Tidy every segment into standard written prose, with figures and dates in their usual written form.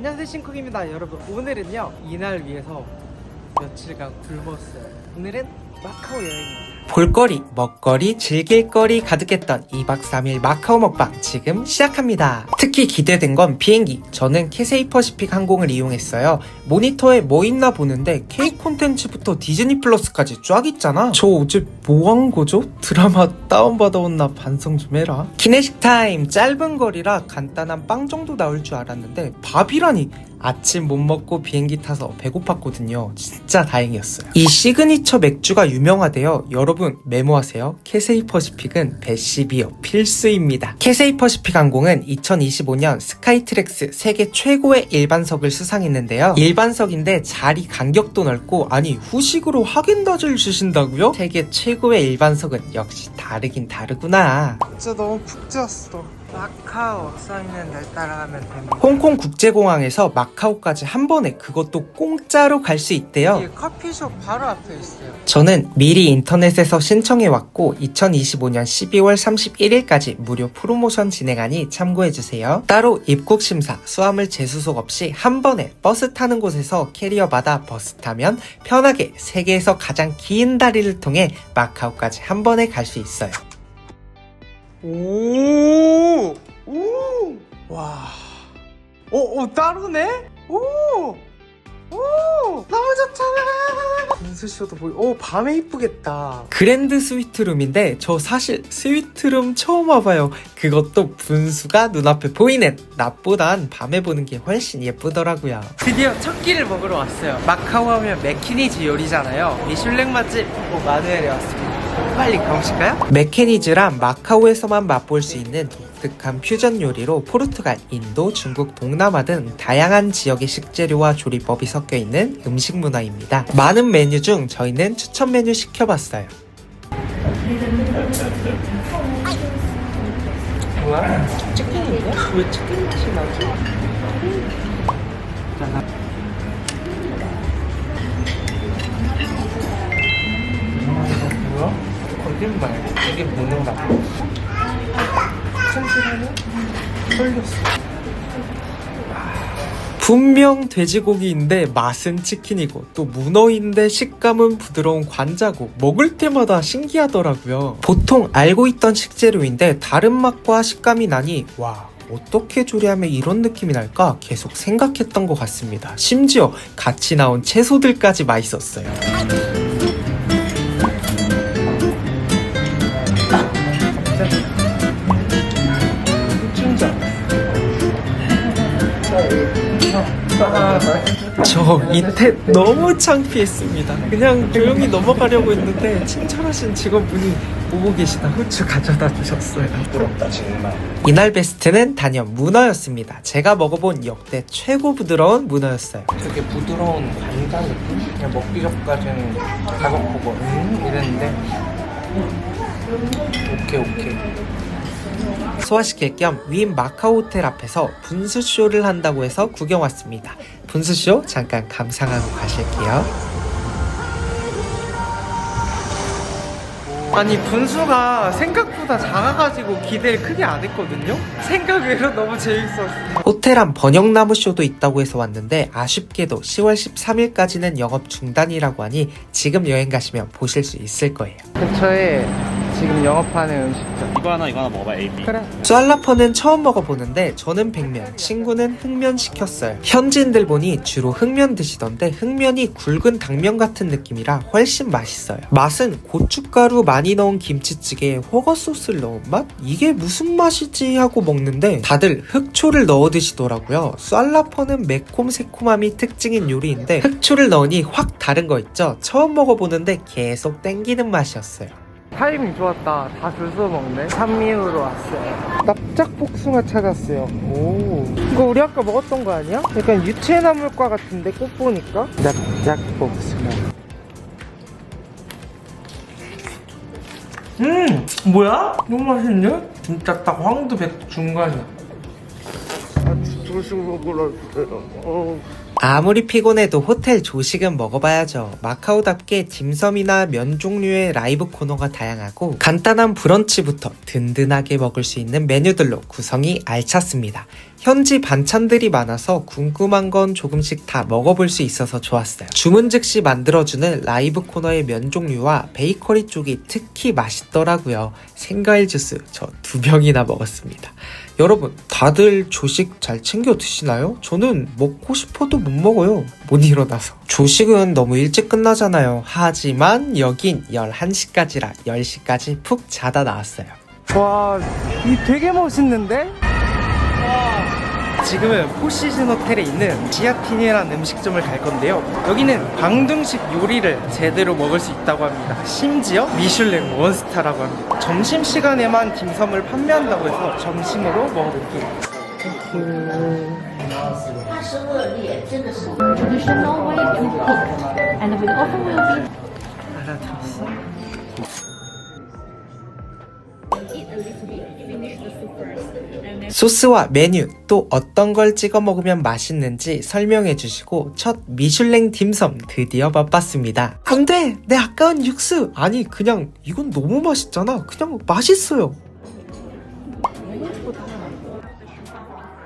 안녕하세요, 신쿡입니다. 여러분, 오늘은요 이날 위해서 며칠간 굶었어요. 오늘은 마카오 여행입니다. 볼거리, 먹거리, 즐길거리 가득했던 2박 3일 마카오 먹방 지금 시작합니다. 특히 기대된 건 비행기. 저는 캐세이 퍼시픽 항공을 이용했어요. 모니터에 뭐 있나 보는데 K 콘텐츠부터 디즈니 플러스까지 쫙 있잖아. 저 어제 뭐 한 거죠? 드라마 다운받아왔나 반성 좀 해라. 기내식 타임. 짧은 거리라 간단한 빵 정도 나올 줄 알았는데 밥이라니. 아침 못 먹고 비행기 타서 배고팠거든요. 진짜 다행이었어요. 이 시그니처 맥주가 유명하대요. 여러분 메모하세요. 캐세이 퍼시픽은 배시비어 필수입니다. 캐세이 퍼시픽 항공은 2025년 스카이트랙스 세계 최고의 일반석을 수상했는데요. 일반석인데 자리 간격도 넓고, 아니 후식으로 하겐다즈를 주신다고요? 세계 최고의 일반석은 역시 다르긴 다르구나. 진짜 너무 푹 찌었어. 마카오 써있는 날 따라가면 됩니다. 홍콩 국제공항에서 마카오까지 한 번에, 그것도 공짜로 갈 수 있대요. 이 커피숍 바로 앞에 있어요. 저는 미리 인터넷에서 신청해왔고 2025년 12월 31일까지 무료 프로모션 진행하니 참고해주세요. 따로 입국심사, 수화물 재수속 없이 한 번에 버스 타는 곳에서 캐리어마다 버스 타면 편하게 세계에서 가장 긴 다리를 통해 마카오까지 한 번에 갈 수 있어요. 오, 와, 따로네? 너무 좋잖아. 분수쇼도 보이고, 밤에 이쁘겠다. 그랜드 스위트룸인데 저 사실 스위트룸 처음 와봐요. 그것도 분수가 눈앞에 보이는. 낮보단 밤에 보는 게 훨씬 예쁘더라고요. 드디어 첫 끼를 먹으러 왔어요. 마카오 하면 맥키니즈 요리잖아요. 미슐랭 맛집 마누엘에 왔습니다. 빨리 가보실까요? 맥케니즈란 마카오에서만 맛볼 수 있는 독특한 퓨전 요리로 포르투갈, 인도, 중국, 동남아 등 다양한 지역의 식재료와 조리법이 섞여 있는 음식 문화입니다. 많은 메뉴 중 저희는 추천 메뉴 시켜봤어요. 뭐야? 치킨인데? 왜 치킨 맛이 나지? 뭐야? 거짓말. 이게 문어다. 튼튼하네? 털렸어. 분명 돼지고기인데 맛은 치킨이고, 또 문어인데 식감은 부드러운 관자고, 먹을 때마다 신기하더라고요. 보통 알고 있던 식재료인데 다른 맛과 식감이 나니 와, 어떻게 조리하면 이런 느낌이 날까 계속 생각했던 것 같습니다. 심지어 같이 나온 채소들까지 맛있었어요. 저 이때 너무 창피했습니다. 그냥 조용히 넘어가려고 했는데 친절하신 직원분이 보고 계시다 후추 가져다 주셨어요. 부럽다 정말. 이날 베스트는 단연 문어였습니다. 제가 먹어본 역대 최고 부드러운 문어였어요. 되게 부드러운 관자 느낌? 그냥 먹기 전까지는 가격 보고 이랬는데 오케이. 소화시킬 겸 윈 마카오 호텔 앞에서 분수쇼를 한다고 해서 구경 왔습니다. 분수쇼 잠깐 감상하고 가실게요. 아니, 분수가 생각보다 작아가지고 기대를 크게 안 했거든요? 생각 외로 너무 재밌었어. 호텔 안 번역나무 쇼도 있다고 해서 왔는데 아쉽게도 10월 13일까지는 영업 중단이라고 하니 지금 여행 가시면 보실 수 있을 거예요. 근처에 지금 영업하는 음식점. 이거 하나 먹어봐. A, B. 그래. 쌀라퍼는 처음 먹어보는데 저는 백면, 친구는 흑면 시켰어요. 현지인들 보니 주로 흑면 드시던데 흑면이 굵은 당면 같은 느낌이라 훨씬 맛있어요. 맛은 고춧가루 많이 넣은 김치찌개에 허거소스를 넣은 맛? 이게 무슨 맛이지 하고 먹는데 다들 흑초를 넣어 드시더라고요. 쌀라퍼는 매콤 새콤함이 특징인 요리인데 흑초를 넣으니 확 다른 거 있죠? 처음 먹어보는데 계속 땡기는 맛이었어요. 타이밍 좋았다. 다 줄 서 먹네. 산미우로 왔어요. 납작복숭아 찾았어요. 오, 이거 우리 아까 먹었던 거 아니야? 약간 유채나물과 같은데 꽃 보니까. 납작복숭아. 뭐야? 너무 맛있네? 진짜 딱 황도 백두 중간이야. 조식 먹으러 왔어요. 아무리 피곤해도 호텔 조식은 먹어봐야죠. 마카오답게 딤섬이나 면 종류의 라이브 코너가 다양하고 간단한 브런치부터 든든하게 먹을 수 있는 메뉴들로 구성이 알찼습니다. 현지 반찬들이 많아서 궁금한 건 조금씩 다 먹어볼 수 있어서 좋았어요. 주문 즉시 만들어주는 라이브 코너의 면 종류와 베이커리 쪽이 특히 맛있더라고요. 생과일 주스 저 2병이나 먹었습니다. 여러분 다들 조식 잘 챙겨 드시나요? 저는 먹고 싶어도 못 먹어요. 못 일어나서. 조식은 너무 일찍 끝나잖아요. 하지만 여긴 11시까지라 10시까지 푹 자다 나왔어요. 와, 이 되게 멋있는데? 지금은 포시즌 호텔에 있는 지아틴이라는 음식점을 갈 건데요. 여기는 광둥식 요리를 제대로 먹을 수 있다고 합니다. 심지어 미슐랭 원스타라고 합니다. 점심시간에만 딤섬을 판매한다고 해서 점심으로 먹어볼게요. 它是恶劣，真的是 traditional way to cook, and with often will be 알아들었어? eat a little bit, finish the soup first, and then 소스와 메뉴 또 어떤 걸 찍어 먹으면 맛있는지 설명해 주시고 첫 미슐랭 딤섬 드디어 맛봤습니다. 안돼! 내 아까운 육수! 아니 그냥 이건 너무 맛있잖아. 그냥 맛있어요.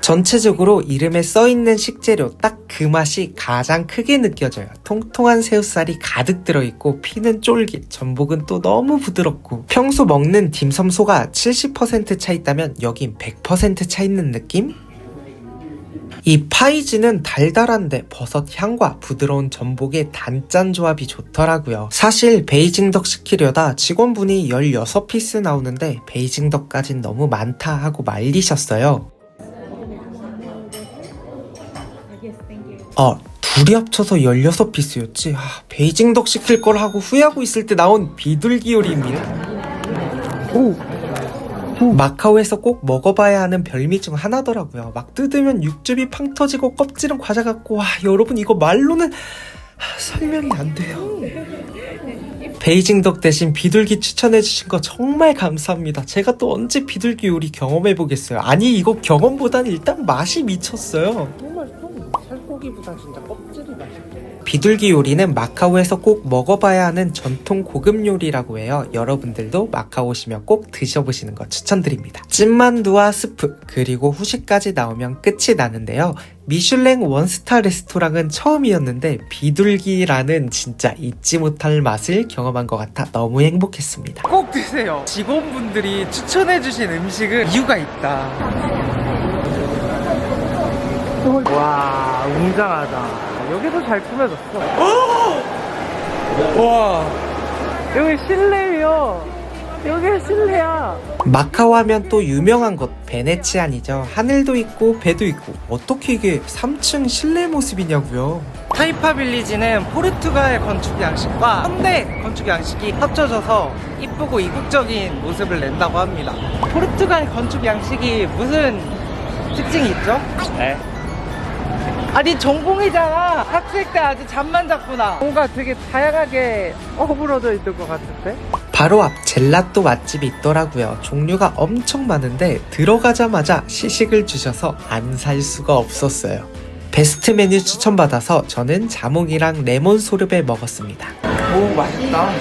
전체적으로 이름에 써있는 식재료 딱 그 맛이 가장 크게 느껴져요. 통통한 새우살이 가득 들어있고 피는 쫄깃, 전복은 또 너무 부드럽고 평소 먹는 딤섬소가 70% 차있다면 여긴 100% 차있는 느낌? 이 파이지는 달달한데 버섯 향과 부드러운 전복의 단짠 조합이 좋더라고요. 사실 베이징덕 시키려다 직원분이 16피스 나오는데 베이징덕까진 너무 많다 하고 말리셨어요. 둘이 합쳐서 16피스였지. 베이징덕 시킬 걸 하고 후회하고 있을 때 나온 비둘기 요리입니다. 마카오에서 꼭 먹어봐야 하는 별미 중 하나더라고요. 막 뜯으면 육즙이 팡 터지고 껍질은 과자 같고 와 여러분 이거 말로는 설명이 안 돼요. 베이징덕 대신 비둘기 추천해주신 거 정말 감사합니다. 제가 또 언제 비둘기 요리 경험해보겠어요. 아니 이거 경험보다는 일단 맛이 미쳤어요. 살코기보단 진짜 껍질이 맛있게. 비둘기 요리는 마카오에서 꼭 먹어봐야 하는 전통 고급 요리라고 해요. 여러분들도 마카오 오시면 꼭 드셔보시는 거 추천드립니다. 찐만두와 스프 그리고 후식까지 나오면 끝이 나는데요. 미슐랭 원스타 레스토랑은 처음이었는데 비둘기라는 진짜 잊지 못할 맛을 경험한 것 같아 너무 행복했습니다. 꼭 드세요. 직원분들이 추천해주신 음식은 이유가 있다. 와, 웅장하다. 여기도 잘 꾸며졌어. 와, 여기 실내요. 여기 실내야. 마카오 하면 또 유명한 곳 베네치안이죠. 하늘도 있고 배도 있고 어떻게 이게 3층 실내 모습이냐고요. 타이파 빌리지는 포르투갈 건축 양식과 현대 건축 양식이 합쳐져서 이쁘고 이국적인 모습을 낸다고 합니다. 포르투갈 건축 양식이 무슨 특징이 있죠? 네. 아니 전공이잖아. 학생 때 아주 잠만 잤구나. 뭔가 되게 다양하게 어우러져 있는 것 같은데? 바로 앞 젤라또 맛집이 있더라고요. 종류가 엄청 많은데 들어가자마자 시식을 주셔서 안 살 수가 없었어요. 베스트 메뉴 추천받아서 저는 자몽이랑 레몬 소르베 먹었습니다. 오, 맛있다.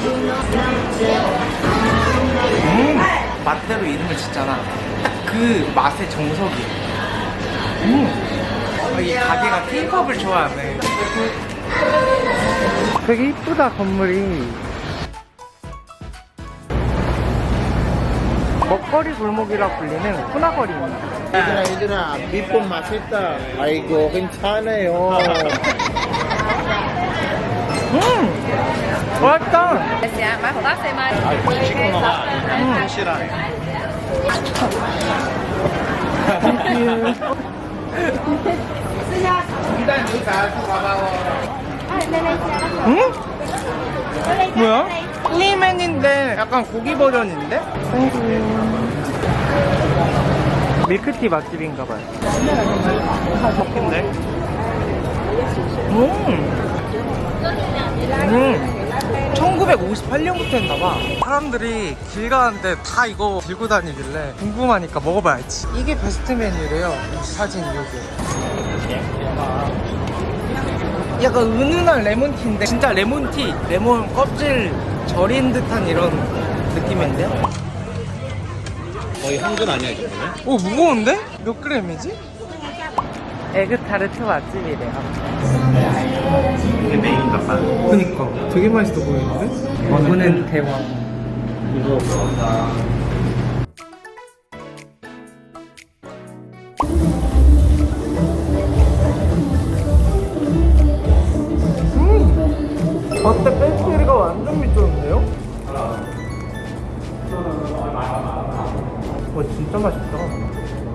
맛대로 이름을 짓잖아. 딱 그 맛의 정석이에요. 이 가게가 케이팝을 좋아하네. 되게 이쁘다 건물이. 먹거리 골목이라 불리는 후나거리입니다. 얘들아, 비법 맛있다. 아이고, 괜찮아요. 맛있다. 뭐야? 플리맨인데 약간 고기 버전인데? 밀크티 맛집인가봐요. 먹긴데? 1958년부터 했나봐. 사람들이 길 가는데 다 이거 들고 다니길래 궁금하니까 먹어봐야지. 이게 베스트 메뉴래요. 이 사진 요게. 약간 은은한 레몬티인데 진짜 레몬티, 레몬 껍질 절인 듯한 이런 느낌인데요? 거의 한근 아니야 이거는? 오, 무거운데? 몇 그램이지? 에그타르트 맛집이래요. 이게 메인인가 봐. 그니까 되게 맛있어 보이는데? 이거는 대왕. 겉에 페스트리가 완전 미쳤는데요? 와, 진짜 맛있다.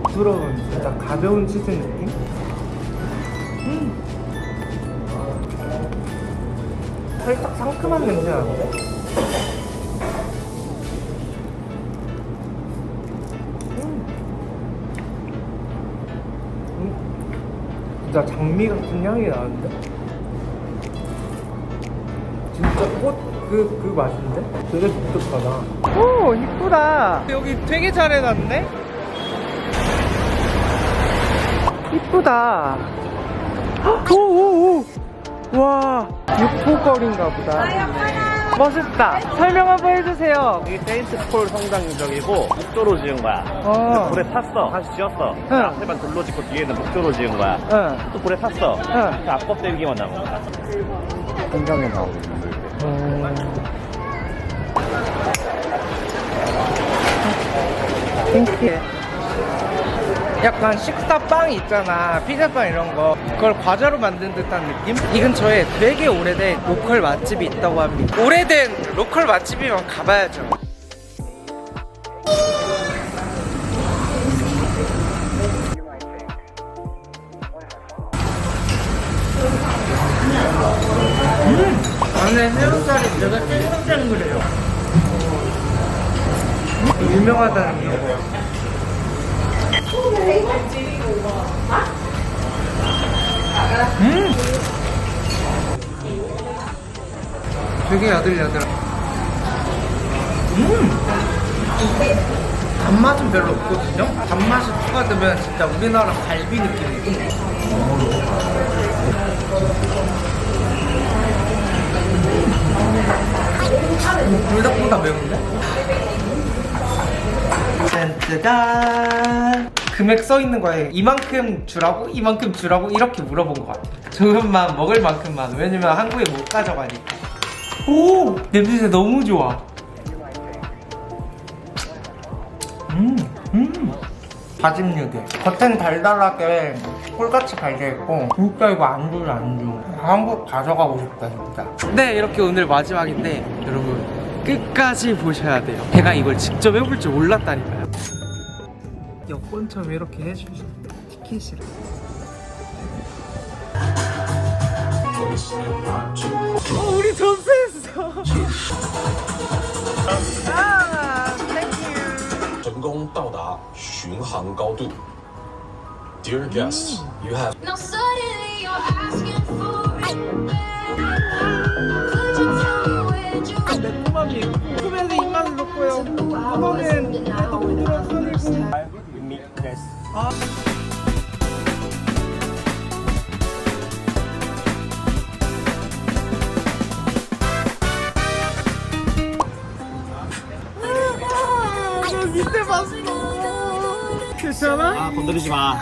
부드러운 진짜 가벼운 치즈 느낌? 살짝 상큼한 냄새 나는데? 진짜 장미 같은 향이 나는데? 진짜 꽃 그 맛인데? 되게 독특하다. 오, 이쁘다. 여기 되게 잘 해놨네? 이쁘다. 오오오. 와, 육포거리인가 보다. 멋있다. 설명 한번 해주세요. 이게 세인트폴 성당 유적이고 목조로 지은 거야. 불에 탔어. 다시 지었어. 응. 앞에만 돌로 짓고 뒤에는 목조로 지은 거야. 응. 또 불에 탔어. 응. 그 앞껍데기만 남은 거야. 성경에 나오고. 신기해. 약간 식사빵 있잖아, 피자빵 이런 거, 그걸 과자로 만든 듯한 느낌? 이 근처에 되게 오래된 로컬 맛집이 있다고 합니다. 오래된 로컬 맛집이면 가봐야죠. 안에 새우살이 되게 탱글탱글해요. 유명하다는 거. 되게 야들야들. 단맛은 별로 없거든요? 단맛이 추가되면 진짜 우리나라 갈비 느낌이고. 불닭보다 매운데? 짠짜잔. 금액 써 있는 거에 이만큼 주라고? 이만큼 주라고? 이렇게 물어본 것 같아요. 조금만 먹을 만큼만. 왜냐면 한국에 못 가져가니까. 오! 냄새 너무 좋아. 다짐 육에 겉엔 달달하게 꿀같이 달려있고 진짜 이거 안주를 안주. 한국 가져가고 싶다 진짜. 네, 이렇게 오늘 마지막인데 여러분 끝까지 보셔야 돼요. 제가 이걸 직접 해볼 줄 몰랐다니까요. 여권처럼 이렇게 해주신 티켓이를. 우리 전수했어. 아, 땡큐. 成功到达巡航高度。Dear guests, you have Now suddenly you're asking for it. Could you tell me where'd you go? 매콤함이 소면에 입맛을 넣고요. 이거는 그래도 부드러운 선이고. 너 밑에 봤어. 괜찮아? 아, 건드리지 마.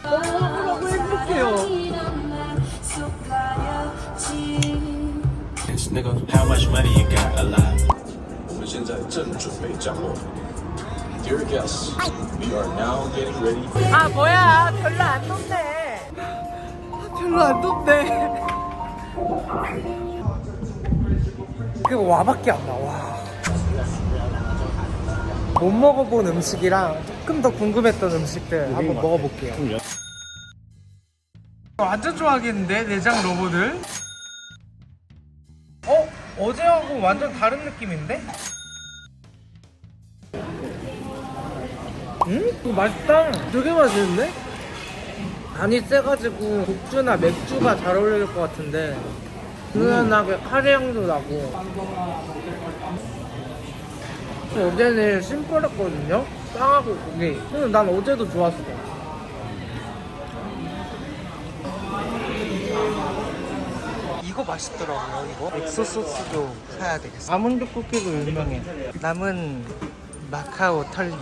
너무 행복해요. 那个 How much money you got alive？ 我们现在正准备降落。Dear guests, we are now getting ready. 아, 뭐야. 별로 안 높네. 별로 안 높네. 그 와밖에 안 나와. 못 먹어본 음식이랑 조금 더 궁금했던 음식들 한번 먹어볼게요. 완전 좋아하겠는데, 내장 로봇을? 어제하고 완전 다른 느낌인데? 이거 맛있다. 되게 맛있는데? 간이 세가지고 국주나 맥주가 잘 어울릴 것 같은데 은은하게 카레 향도 나고. 어제는 심플했거든요? 빵하고 고기. 근데 난 어제도 좋았어. 이거 맛있더라고요, 이거. 엑소 소스도 사야 되겠어. 아몬드 쿠키도 유명해. 남은 마카오 털기.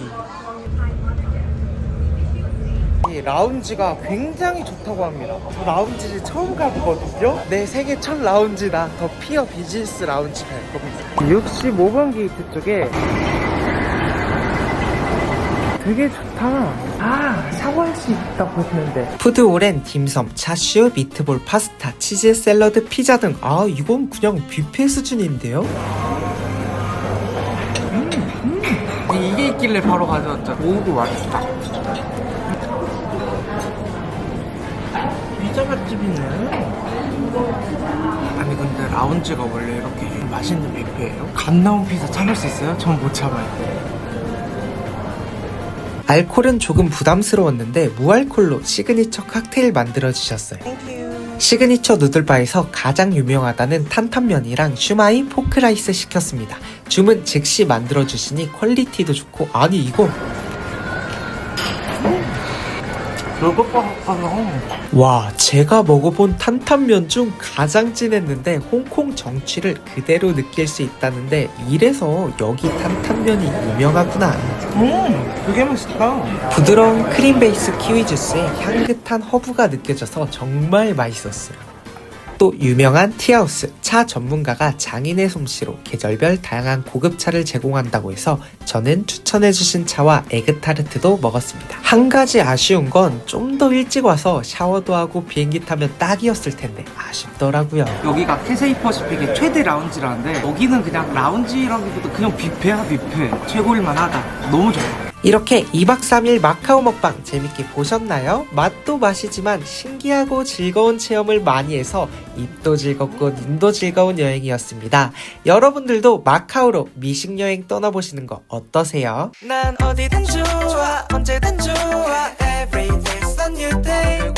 이 라운지가 굉장히 좋다고 합니다. 저 라운지 처음 가보거든요. 내 생애 첫 라운지다. 더 피어 비즈니스 라운지 갈 겁니다. 65번 게이트 쪽에 되게 좋다. 아, 샤워할 수 있다고 했는데. 푸드홀엔 딤섬, 차슈, 미트볼, 파스타, 치즈, 샐러드, 피자 등 이건 그냥 뷔페 수준인데요? 이게 있길래 바로 가져왔죠. 오구 맛있다. 피자 맛집 있네. 아니 근데 라운지가 원래 이렇게 맛있는 뷔페예요? 갓 나온 피자 참을 수 있어요? 전 못 참아요. 알콜은 조금 부담스러웠는데 무알콜로 시그니처 칵테일 만들어주셨어요. 시그니처 누들바에서 가장 유명하다는 탄탄면이랑 슈마이 포크라이스 시켰습니다. 주문 즉시 만들어주시니 퀄리티도 좋고 아니 이거 와 제가 먹어본 탄탄면 중 가장 진했는데 홍콩 정취를 그대로 느낄 수 있다는데 이래서 여기 탄탄면이 유명하구나. 되게 맛있다. 부드러운 크림 베이스 키위 주스에 향긋한 허브가 느껴져서 정말 맛있었어요. 또 유명한 티하우스 차 전문가가 장인의 솜씨로 계절별 다양한 고급차를 제공한다고 해서 저는 추천해주신 차와 에그타르트도 먹었습니다. 한 가지 아쉬운 건 좀 더 일찍 와서 샤워도 하고 비행기 타면 딱이었을 텐데 아쉽더라고요. 여기가 캐세이 퍼시픽의 최대 라운지라는데 여기는 그냥 라운지라기보다 그냥 뷔페야 뷔페. 최고일만 하다. 너무 좋아. 이렇게 2박 3일 마카오 먹방 재밌게 보셨나요? 맛도 맛이지만 신기하고 즐거운 체험을 많이 해서 입도 즐겁고 눈도 즐거운 여행이었습니다. 여러분들도 마카오로 미식 여행 떠나보시는 거 어떠세요? 난 어디든 좋아 언제든 좋아 Every day's a new day